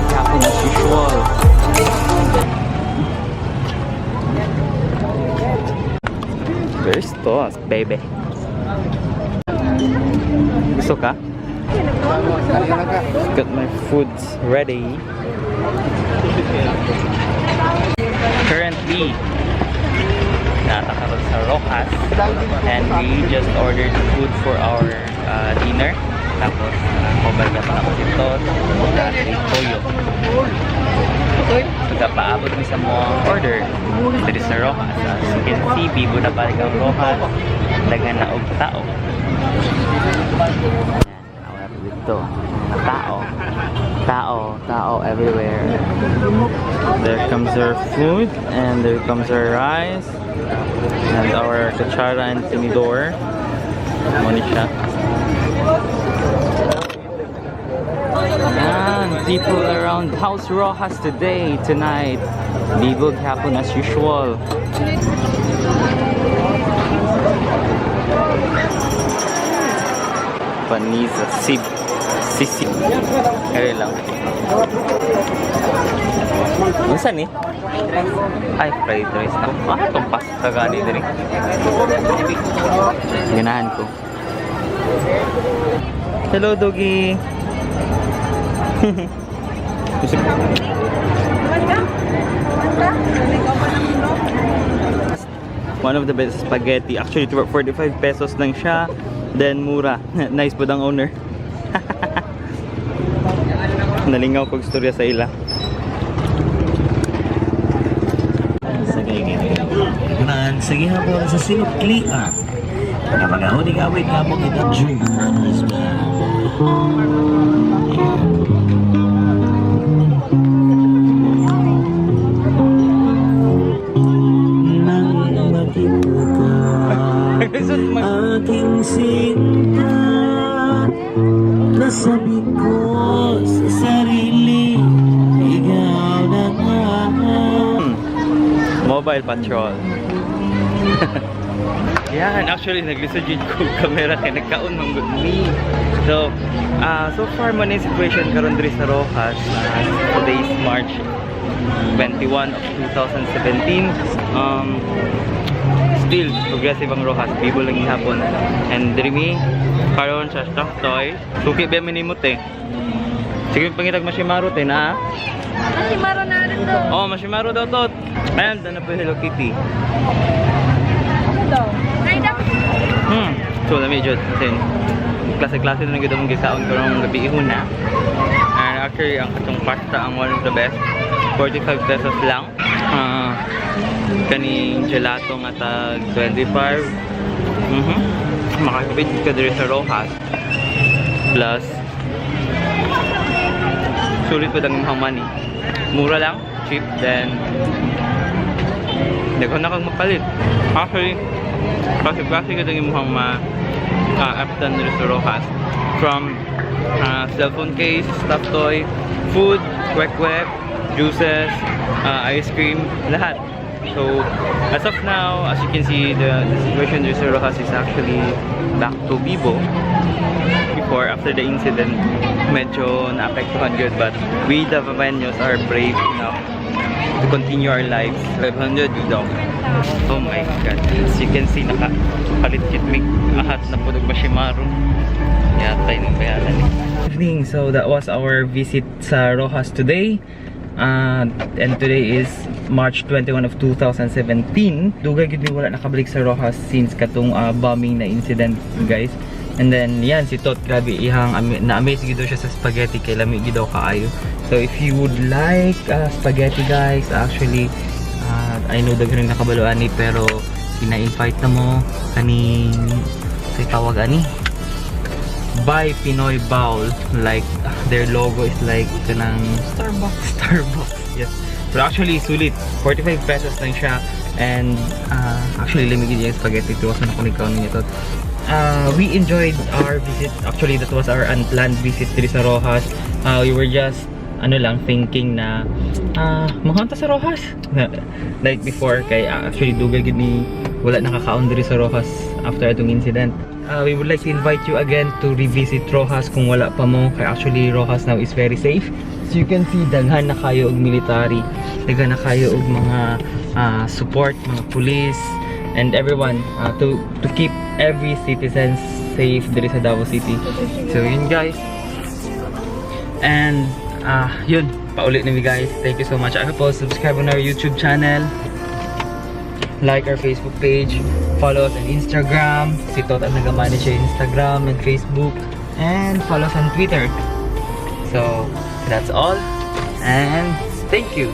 Bibog hapon as usual. Where's Totz, baby? Gusto ka? Got my foods ready. Currently, natakaroon sa Roxas and we just ordered food for our dinner. Tapos, mobile ka pa ako si Totz at Toyo. So, paabot mo sa mga order dito sa Roxas. As you can see, bibo na balik ang Roxas. Dagan na og tao. Ayan, dito. Tao everywhere. There comes our food and there comes our rice and our kutsara and tinidor. Money siya. Ayan, people around House Roxas tonight. Bibog hapon as usual. Panisa, sisi. Kaya lang. Minsan ay, fried rice na. Itong pasta gani din ganahan ko. Hello, doggy. One of the best spaghetti. Actually, 45 pesos lang siya. Then, mura. Nice po ang owner. Nalingaw ko istorya sa ila. Sige hapon sa sinuklian. Pagkapagahon ni kawit nga po kita drink. Nang makita aking sinta, nasabi ko sa sarili, ikaw na nga. Mobile Patrol. Yan, actually naglisod yun ko camera kay nagkaon mong good me. So far man yung situation karon diri sa Roxas. Today is March 21 of 2017. Still progressive ang Roxas, bibo lang hapon. And diri mi karon sa stock toy. Suki ba minimot Sige pangitag Mashimaro na. Mashimaro na rin to. Oh, Mashimaro daw to. Ayan, na po Hello Kitty. So na medyo klase-klase na nagdito mong gisaon karong gabi ihuna. And actually ang katong pasta ang one of the best. 45 pesos lang. Kaning gelato nga tag 25. Makakabit ka diri sa Roxas. Plus sulit pa ang money. Mura lang, cheap, then hindi ko na kang mapalit. Actually, klase-klase ka din mukhang ma-aptan nila sa Roxas. From cellphone case, stuffed toy, food, kwek-kwek, juices, ice cream, lahat. So, as of now, as you can see, the situation nila sa Roxas is actually back to Bibo. Before, after the incident, medyo na-apektuhan yun, but we the Vaveños are brave enough to continue our lives. 500 daw. Oh my god. As you can see, nakapalit kitmig ahat na po Mashimaro. Yatay ng bayaran Evening. So that was our visit sa Roxas today. And today is March 21 of 2017. Dugay gid mi wala nakabalik sa Roxas since katong bombing na incident, guys. And then yan si Tot, grabe ihang na-amaze gid siya sa spaghetti kay lami gid daw kaayo. So if you would like spaghetti, guys, actually I know daghan nakabaluan ni pero ina-invite na mo kaning say tawag ani Buy Pinoy Bowl, like their logo is like kanang Starbucks. Yes. So actually sulit 45 pesos lang siya and actually limited yung spaghetti to sa nakunikaw niya Tot. We enjoyed our visit. Actually, that was our unplanned visit to sa Roxas. We were just thinking na mahunta sa Roxas like before kay actually dugay gid ni wala nakakaon diri sa Roxas after atong incident. We would like to invite you again to revisit Roxas kung wala pa mo kay actually Roxas now is very safe. as you can see, daghan na kayo og military, daghan na kayo og mga support, mga police, and everyone to keep every citizen safe diri sa Davao City. So yun guys. And yun, paulit na mi guys. Thank you so much. I hope you subscribe on our YouTube channel, like our Facebook page, follow us on Instagram. Si Totz ang nag-manage sa Instagram and Facebook, and follow us on Twitter. So that's all, and thank you.